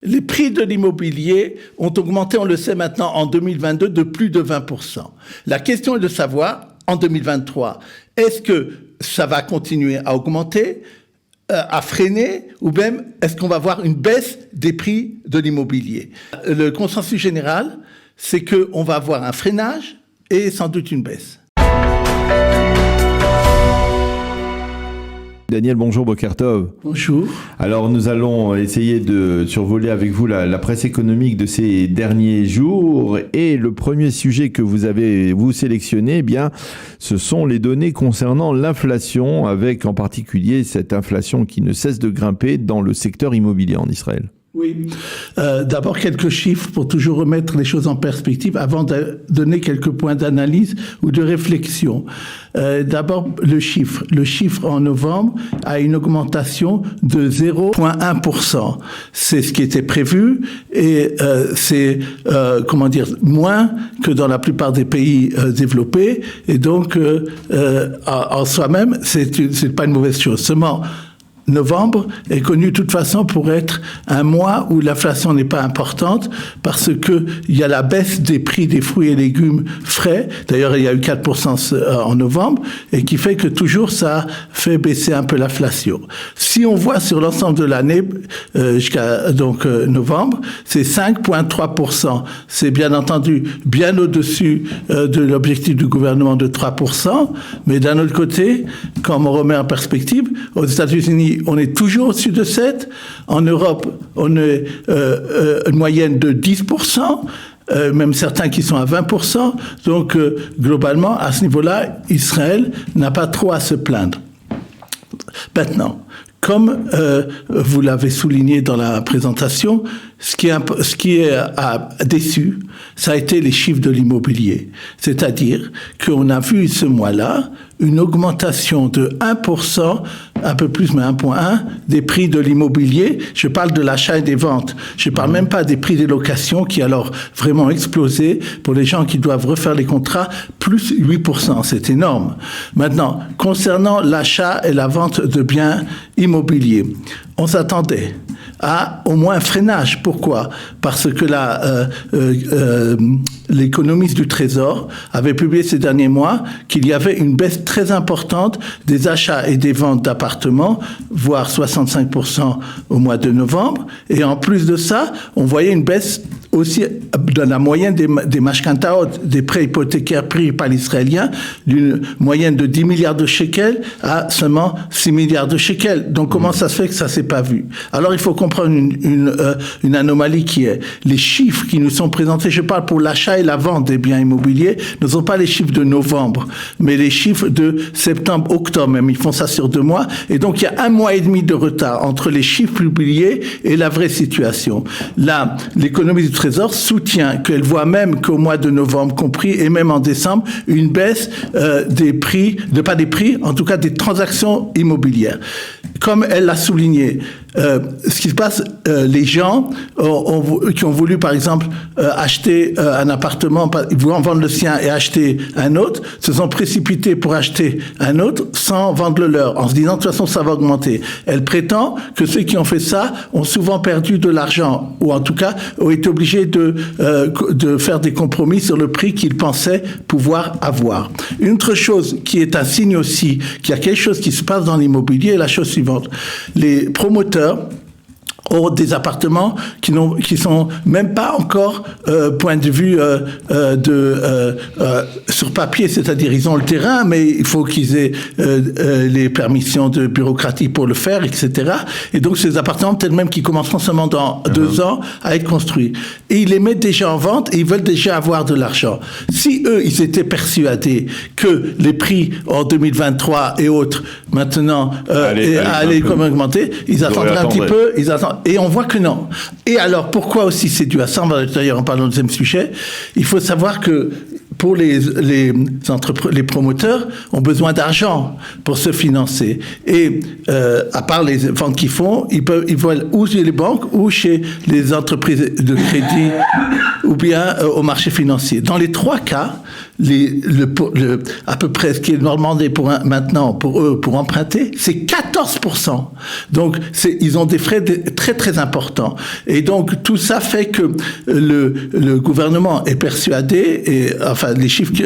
Les prix de l'immobilier ont augmenté, on le sait maintenant, en 2022 de plus de 20%. La question est de savoir, en 2023, est-ce que ça va continuer à augmenter, à freiner, ou même est-ce qu'on va voir une baisse des prix de l'immobilier? Le consensus général, c'est qu'on va avoir un freinage et sans doute une baisse. Daniel, bonjour, Boker Tov. Bonjour. Alors, nous allons essayer de survoler avec vous la presse économique de ces derniers jours. Et le premier sujet que vous avez, sélectionné, eh bien, ce sont les données concernant l'inflation, avec en particulier cette inflation qui ne cesse de grimper dans le secteur immobilier en Israël. Oui. D'abord, quelques chiffres pour toujours remettre les choses en perspective avant de donner quelques points d'analyse ou de réflexion. D'abord, le chiffre. Le chiffre en novembre a une augmentation de 0,1%. C'est ce qui était prévu et c'est, moins que dans la plupart des pays développés. Et donc, en soi-même, c'est pas une mauvaise chose. Seulement, novembre est connu de toute façon pour être un mois où l'inflation n'est pas importante parce que il y a la baisse des prix des fruits et légumes frais. D'ailleurs, il y a eu 4% en novembre et qui fait que toujours ça fait baisser un peu l'inflation. Si on voit sur l'ensemble de l'année jusqu'à novembre, c'est 5,3%. C'est bien entendu bien au-dessus de l'objectif du gouvernement de 3%, mais d'un autre côté, quand on remet en perspective, aux États-Unis, on est toujours au-dessus de 7. En Europe, on est une moyenne de 10%, même certains qui sont à 20%. Donc, globalement, à ce niveau-là, Israël n'a pas trop à se plaindre. Maintenant, comme vous l'avez souligné dans la présentation, ce qui a déçu, ça a été les chiffres de l'immobilier. C'est-à-dire qu'on a vu ce mois-là une augmentation de 1%, un peu plus, mais 1,1, des prix de l'immobilier. Je parle de l'achat et des ventes. Je ne parle même pas des prix des locations qui alors vraiment explosé pour les gens qui doivent refaire les contrats, plus 8%. C'est énorme. Maintenant, concernant l'achat et la vente de biens immobiliers, on s'attendait à au moins un freinage. Pourquoi? Parce que l'économiste du Trésor avait publié ces derniers mois qu'il y avait une baisse très importante des achats et des ventes d'appartements, voire 65% au mois de novembre. Et en plus de ça, on voyait une baisse aussi dans la moyenne des mashkantaot, des prêts hypothécaires pris par l'Israélien, d'une moyenne de 10 milliards de shekels à seulement 6 milliards de shekels. Donc comment ça se fait que ça s'est pas vu? Alors il faut comprendre une anomalie qui est les chiffres qui nous sont présentés, je parle pour l'achat et la vente des biens immobiliers, ne sont pas les chiffres de novembre, mais les chiffres de septembre, octobre même. Ils font ça sur 2 mois. Et donc il y a 1 mois et demi de retard entre les chiffres publiés et la vraie situation. Là, l'économie du Trésor soutient qu'elle voit même qu'au mois de novembre compris et même en décembre, une baisse des prix, en tout cas des transactions immobilières. Comme elle l'a souligné, ce qui se passe, les gens qui ont voulu, par exemple, acheter un appartement, ils voulaient en vendre le sien et acheter un autre, se sont précipités pour acheter un autre sans vendre le leur, en se disant de toute façon ça va augmenter. Elle prétend que ceux qui ont fait ça ont souvent perdu de l'argent, ou en tout cas ont été obligés de faire des compromis sur le prix qu'ils pensaient pouvoir avoir. Une autre chose qui est un signe aussi qu'il y a quelque chose qui se passe dans l'immobilier est la chose suivante. Les promoteurs ont des appartements qui sont même pas encore point de vue sur papier, c'est-à-dire ils ont le terrain, mais il faut qu'ils aient les permissions de bureaucratie pour le faire, etc. Et donc ces appartements, peut-être même qu'ils commenceront seulement dans 2 ans à être construits. Et ils les mettent déjà en vente et ils veulent déjà avoir de l'argent. Si eux, ils étaient persuadés que les prix en 2023 et autres, maintenant, allaient augmenter, ils attendraient un petit peu, et on voit que non. Et alors, pourquoi aussi c'est dû à ça? On va d'ailleurs en parler au deuxième sujet. Il faut savoir que pour les promoteurs ont besoin d'argent pour se financer. Et à part les ventes qu'ils font, ils veulent ou chez les banques ou chez les entreprises de crédit ou bien au marché financier. Dans les 3 cas, à peu près ce qui est demandé maintenant pour eux pour emprunter, c'est 14%. Donc ils ont des frais très très importants. Et donc tout ça fait que le gouvernement est persuadé, et enfin les chiffres que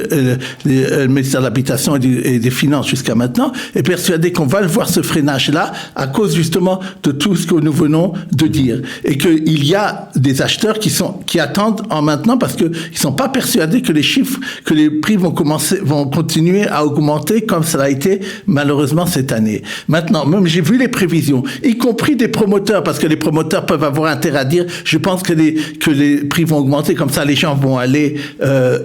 le ministère de l'Habitation et des Finances jusqu'à maintenant est persuadé qu'on va voir ce freinage-là à cause justement de tout ce que nous venons de dire, et qu'il y a des acheteurs qui attendent en maintenant parce que ils sont pas persuadés que les prix vont continuer à augmenter comme ça a été malheureusement cette année. Maintenant, même j'ai vu les prévisions, y compris des promoteurs, parce que les promoteurs peuvent avoir intérêt à dire, je pense que les prix vont augmenter, comme ça les gens vont aller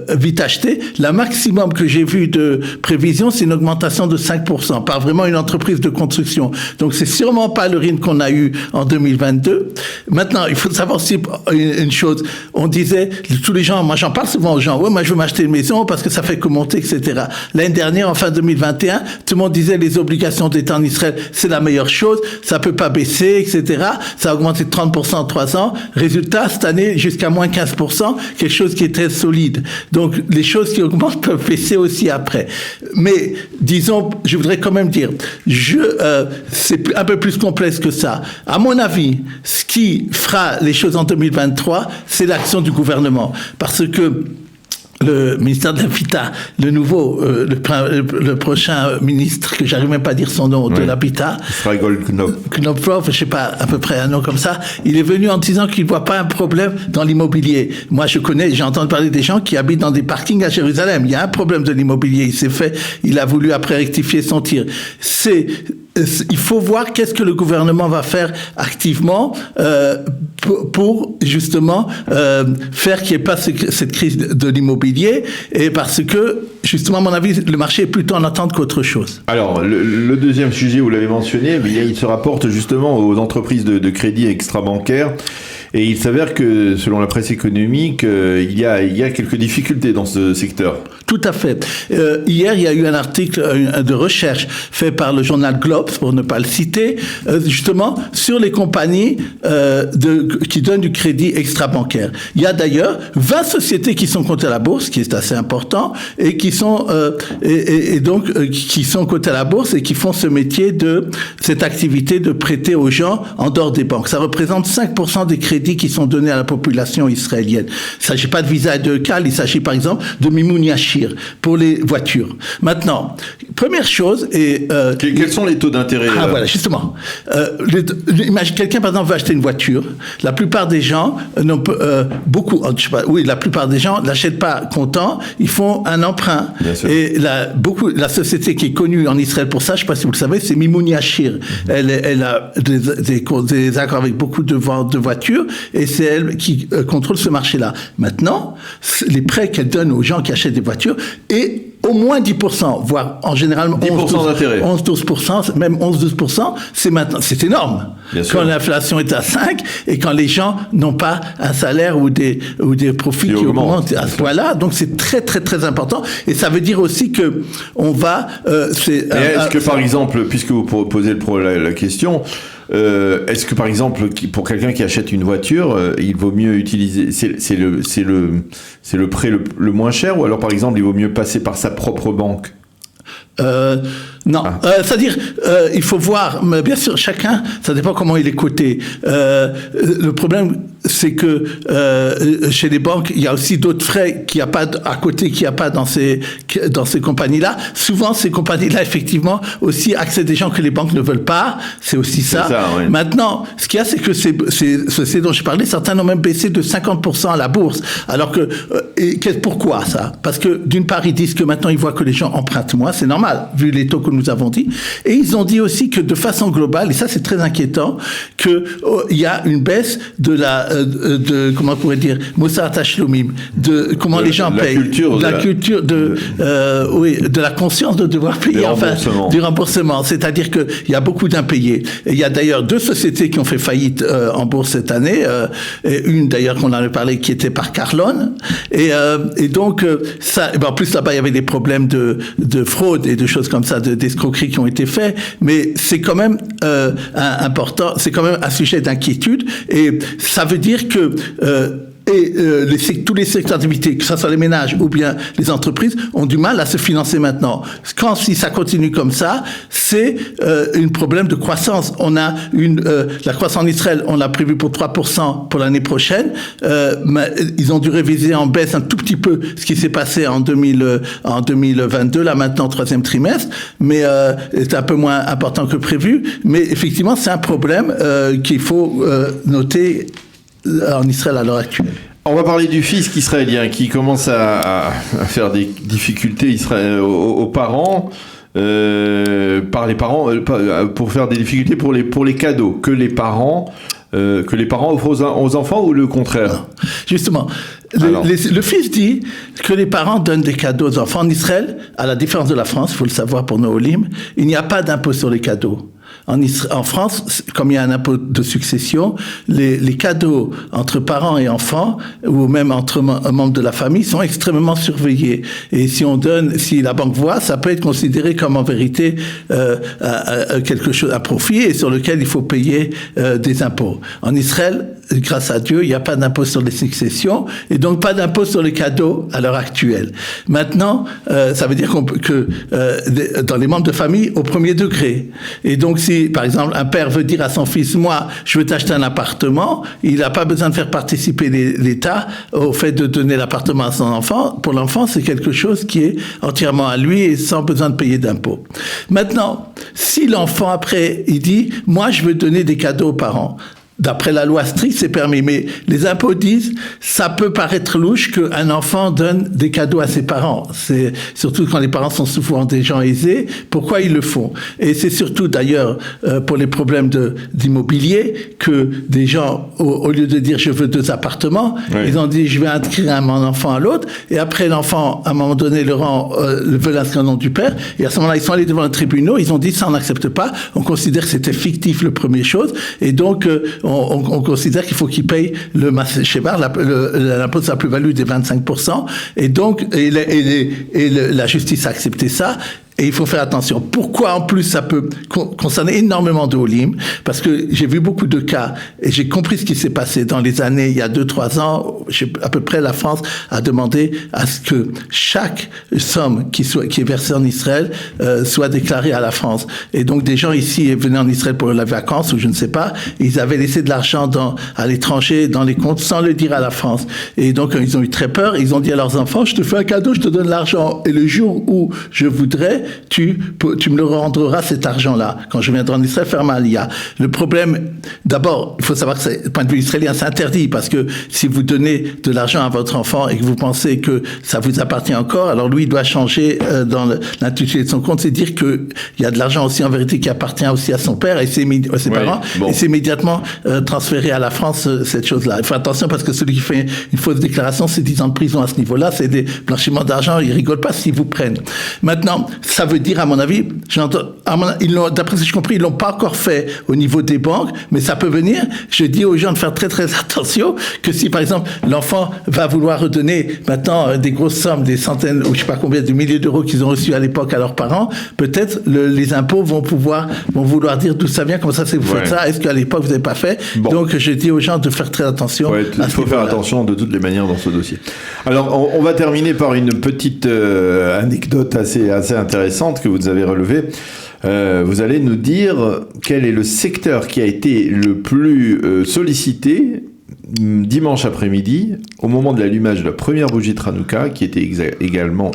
vite acheter. La maximum que j'ai vu de prévision, c'est une augmentation de 5%, par vraiment une entreprise de construction. Donc c'est sûrement pas le rythme qu'on a eu en 2022. Maintenant, il faut savoir aussi une chose. On disait, tous les gens, moi j'en parle souvent aux gens, ouais, moi je veux m'acheter une maison parce que ça fait que monter, etc. L'année dernière, en fin 2021, tout le monde disait les obligations d'État en Israël, c'est la meilleure chose, ça peut pas baisser, etc. Ça a augmenté de 30% en 3 ans. Résultat, cette année, jusqu'à moins 15%, quelque chose qui est très solide. Donc, les choses qui augmentent peuvent baisser aussi après. Mais, disons, je voudrais quand même dire, c'est un peu plus complexe que ça. À mon avis, ce qui fera les choses en 2023, c'est l'action du gouvernement. Parce que le ministère de l'Habitat, le nouveau, le prochain ministre, que j'arrive même pas à dire son nom, de l'Habitat, Knopflof, je sais pas, à peu près un nom comme ça, il est venu en disant qu'il voit pas un problème dans l'immobilier. Moi, j'ai entendu parler des gens qui habitent dans des parkings à Jérusalem. Il y a un problème de l'immobilier. Il a voulu après rectifier son tir. Il faut voir qu'est-ce que le gouvernement va faire activement pour justement faire qu'il n'y ait pas cette crise de l'immobilier, et parce que justement à mon avis le marché est plutôt en attente qu'autre chose. Alors le deuxième sujet, vous l'avez mentionné, mais il se rapporte justement aux entreprises de crédit extra-bancaires. Et il s'avère que, selon la presse économique, il y a quelques difficultés dans ce secteur. Tout à fait. Hier, il y a eu un article de recherche fait par le journal Globes, pour ne pas le citer, justement sur les compagnies qui donnent du crédit extra-bancaire. Il y a d'ailleurs 20 sociétés qui sont cotées à la bourse, qui est assez important, et qui sont qui sont cotées à la bourse et qui font ce métier cette activité de prêter aux gens en dehors des banques. Ça représente 5% des crédits qui sont donnés à la population israélienne. Il ne s'agit pas de Visa et de Cal, il s'agit par exemple de Mimoun Yashir pour les voitures. Maintenant, première chose... Quels sont les taux d'intérêt voilà, justement. Imagine quelqu'un, par exemple, veut acheter une voiture. La plupart des gens, la plupart des gens n'achètent pas comptant, ils font un emprunt. Et la société qui est connue en Israël pour ça, je ne sais pas si vous le savez, c'est Mimoun Yashir. Elle a des accords avec beaucoup de ventes de voitures, et c'est elle qui contrôle ce marché-là. Maintenant, les prêts qu'elle donne aux gens qui achètent des voitures est au moins 10%, voire en général 10% d'intérêt. 11-12%, même 11-12%, c'est énorme. Quand l'inflation est à 5 et quand les gens n'ont pas un salaire ou des profits qui augmentent à ce point-là, donc c'est très très très important. Et ça veut dire aussi que on va... est-ce que par exemple, puisque vous posez la question... est-ce que par exemple pour quelqu'un qui achète une voiture, il vaut mieux utiliser c'est le prêt le moins cher, ou alors par exemple il vaut mieux passer par sa propre banque? Non, c'est-à-dire il faut voir, mais bien sûr chacun, ça dépend comment il est coté. Le problème c'est que chez les banques il y a aussi d'autres frais qu'il n'y a pas à côté, qu'il n'y a pas dans ces compagnies-là. Souvent ces compagnies-là effectivement aussi accèdent des gens que les banques ne veulent pas. C'est aussi ça. Oui. Maintenant, ce qu'il y a, c'est que c'est dont j'ai parlé, certains ont même baissé de 50% à la bourse. Alors que pourquoi ça? Parce que d'une part ils disent que maintenant ils voient que les gens empruntent moins, c'est normal. normal, vu les taux que nous avons dit. Et ils ont dit aussi que de façon globale, et ça c'est très inquiétant, que il y a une baisse de comment on pourrait dire, Mossad Tashlumim, de comment les gens payent, de la conscience de devoir payer, du remboursement. C'est-à-dire que il y a beaucoup d'impayés. Et il y a d'ailleurs 2 sociétés qui ont fait faillite en bourse cette année, et une d'ailleurs qu'on en a parlé qui était par Carlone, et donc ça, en plus là-bas il y avait des problèmes de fraude et de choses comme ça, d'escroqueries qui ont été faits, mais c'est quand même important, c'est quand même un sujet d'inquiétude, et ça veut dire que tous les secteurs d'activité, que ce soit les ménages ou bien les entreprises, ont du mal à se financer maintenant. Si ça continue comme ça, c'est un problème de croissance. On a la croissance en Israël, on l'a prévu pour 3% pour l'année prochaine. Ils ont dû réviser en baisse un tout petit peu ce qui s'est passé en 2022, là maintenant, 3e trimestre, mais c'est un peu moins important que prévu. Mais effectivement, c'est un problème qu'il faut noter en Israël à l'heure actuelle. On va parler du fisc israélien qui commence à faire des difficultés aux parents, par les parents, pour faire des difficultés pour les cadeaux que les parents offrent aux enfants, ou le contraire? Non. Justement, le fils dit que les parents donnent des cadeaux aux enfants. En Israël, à la différence de la France, il faut le savoir pour nos Olim, il n'y a pas d'impôt sur les cadeaux. En France, comme il y a un impôt de succession, les cadeaux entre parents et enfants, ou même entre membres de la famille, sont extrêmement surveillés. Et si la banque voit, ça peut être considéré comme en vérité quelque chose, un profit, et sur lequel il faut payer des impôts. En Israël, grâce à Dieu, il n'y a pas d'impôt sur les successions, et donc pas d'impôt sur les cadeaux à l'heure actuelle. Maintenant, ça veut dire que dans les membres de famille, au premier degré. Et donc, si, par exemple, un père veut dire à son fils, moi, je veux t'acheter un appartement, il n'a pas besoin de faire participer l'État au fait de donner l'appartement à son enfant. Pour l'enfant, c'est quelque chose qui est entièrement à lui et sans besoin de payer d'impôts. Maintenant, si l'enfant, après, il dit, moi, je veux donner des cadeaux aux parents, d'après la loi stricte, c'est permis. Mais les impôts disent, ça peut paraître louche qu'un enfant donne des cadeaux à ses parents. C'est surtout quand les parents sont souvent des gens aisés. Pourquoi ils le font? Et c'est surtout d'ailleurs pour les problèmes d'immobilier que des gens, au lieu de dire je veux 2 appartements, oui, ils ont dit je vais inscrire mon enfant à l'autre. Et après l'enfant, à un moment donné, veut l'inscrire au nom du père. Et à ce moment-là, ils sont allés devant le tribunal. Ils ont dit ça on n'accepte pas. On considère que c'était fictif le première chose. Et donc on considère qu'il faut qu'il paye le Massé Shebar, l'impôt sur la plus-value des 25%. Et donc, la justice a accepté ça. Et il faut faire attention. Pourquoi en plus ça peut concerner énormément de Olim? Parce que j'ai vu beaucoup de cas et j'ai compris ce qui s'est passé dans les années, il y a 2-3 ans, à peu près la France a demandé à ce que chaque somme qui est versée en Israël soit déclarée à la France. Et donc des gens ici venaient en Israël pour la vacance ou je ne sais pas, ils avaient laissé de l'argent à l'étranger, dans les comptes, sans le dire à la France. Et donc ils ont eu très peur, ils ont dit à leurs enfants, je te fais un cadeau, je te donne l'argent. Et le jour où je voudrais, tu me le rendras cet argent-là. Quand je viendrai en Israël faire ma aliyah. Le problème, d'abord, il faut savoir que du point de vue israélien, c'est interdit parce que si vous donnez de l'argent à votre enfant et que vous pensez que ça vous appartient encore, alors lui, il doit changer dans l'intitulé de son compte, c'est dire qu'il y a de l'argent aussi en vérité qui appartient aussi à son père et ses parents, et c'est immédiatement transféré à la France, cette chose-là. Il faut attention parce que celui qui fait une fausse déclaration, c'est 10 ans de prison à ce niveau-là, c'est des blanchiments d'argent, ils rigolent pas s'ils vous prennent. Maintenant, ça veut dire, à mon avis, d'après ce que j'ai compris, ils l'ont pas encore fait au niveau des banques, mais ça peut venir. Je dis aux gens de faire très très attention, que si par exemple l'enfant va vouloir redonner maintenant des grosses sommes, des centaines ou je sais pas combien de milliers d'euros qu'ils ont reçus à l'époque à leurs parents, peut-être les impôts vont vouloir dire d'où ça vient, comment ça c'est que vous faites ça, est-ce qu'à l'époque vous n'avez pas fait. Donc je dis aux gens de faire très attention. Il faut faire attention de toutes les manières dans ce dossier. Alors on va terminer par une petite anecdote assez intéressante que vous avez relevée. Vous allez nous dire quel est le secteur qui a été le plus sollicité dimanche après-midi, au moment de l'allumage de la première bougie de Hanouka, qui était également,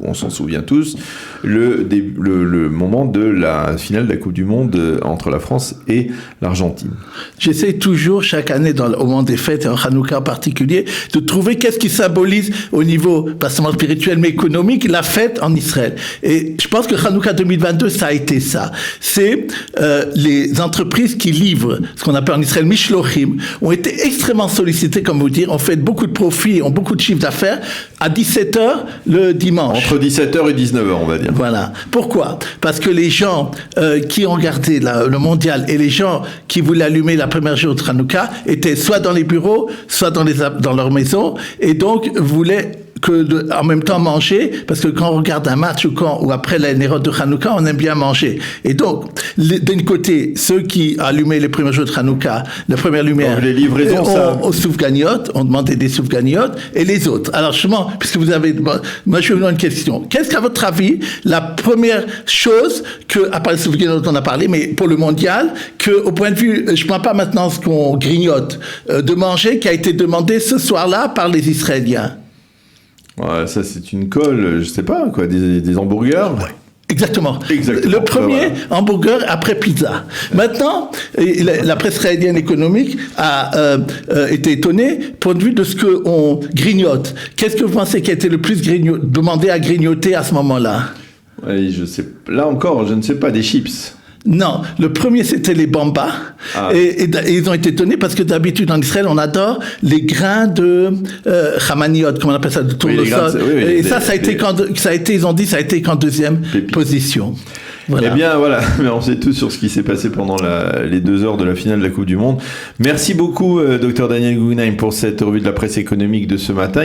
on s'en souvient tous, le moment de la finale de la Coupe du Monde entre la France et l'Argentine. J'essaie toujours, chaque année, au moment des fêtes, et en Hanouka en particulier, de trouver qu'est-ce qui symbolise au niveau, pas seulement spirituel, mais économique, la fête en Israël. Et je pense que Hanouka 2022, ça a été ça. C'est les entreprises qui livrent, ce qu'on appelle en Israël Mishlochim, ont été extrêmement sollicités, comme vous dire, ont fait beaucoup de profits, ont beaucoup de chiffres d'affaires, à 17h le dimanche. Entre 17h et 19h, on va dire. Voilà. Pourquoi? Parce que les gens qui ont regardé le mondial et les gens qui voulaient allumer la première jour de Hanouka étaient soit dans les bureaux, soit dans leur maison, et donc voulaient en même temps manger, parce que quand on regarde un match ou après la Nérot de Hanouka, on aime bien manger. Et donc, d'un côté, ceux qui allumaient les premiers jours de Hanouka, la première lumière, donc les livraisons, au soufganiotes, on demandait des soufganiotes, et les autres. Alors justement, puisque vous avez, moi je vais vous demander une question. Qu'est-ce qu'à votre avis, la première chose à part les soufganiotes dont on a parlé, mais pour le mondial, au point de vue, je ne prends pas maintenant ce qu'on grignote, de manger, qui a été demandé ce soir-là par les Israéliens? Ouais, ça c'est une colle, je sais pas quoi, des hamburgers. Ouais. Exactement. Le premier hamburger après pizza. Maintenant, la presse israélienne économique a été étonnée pour vue de ce qu'on grignote. Qu'est-ce que vous pensez qui a été le plus demandé à grignoter à ce moment-là? Ouais, je sais. Là encore, je ne sais pas, des chips. Non, le premier c'était les bambas et ils ont été étonnés parce que d'habitude en Israël on adore les grains de chamaniot, comme on appelle ça, de tournesol. Et ça a été ils ont dit ça a été qu'en deuxième position. Voilà. Eh bien voilà, mais on sait tout sur ce qui s'est passé pendant les 2 heures de la finale de la Coupe du Monde. Merci beaucoup, Dr Daniel Guggenheim, pour cette revue de la presse économique de ce matin.